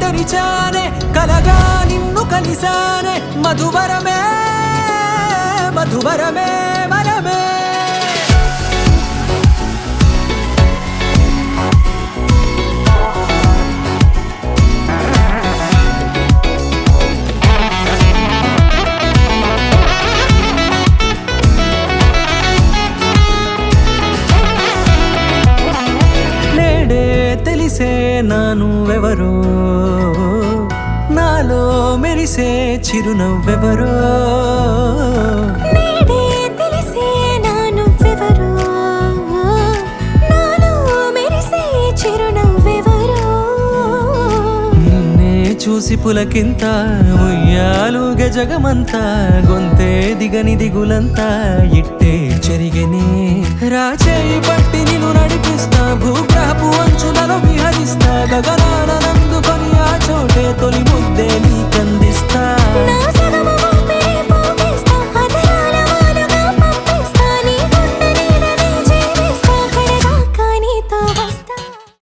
తెరిచానే కలగా నిన్ను కలిసానే మధువరమే మధువరమే వరమే తెలిసే నానువెవరో నాలో మెరిసే చిరునవ్వెవరో నేడే తెలిసే నానువెవరో నాలో మెరిసే చిరునవ్వెవరో నిన్నే చూసి పులకింత ఉయ్యాలుగే జగమంతా గొంతే దిగని దిగులంతా ఇట్టే చెరిగెనే రాచేయి పట్టి నిన్ను నడిపిస్తా భూగ్రహపు అంచులలో విహరిస్తా గగనానందుకొని ఆ చోటే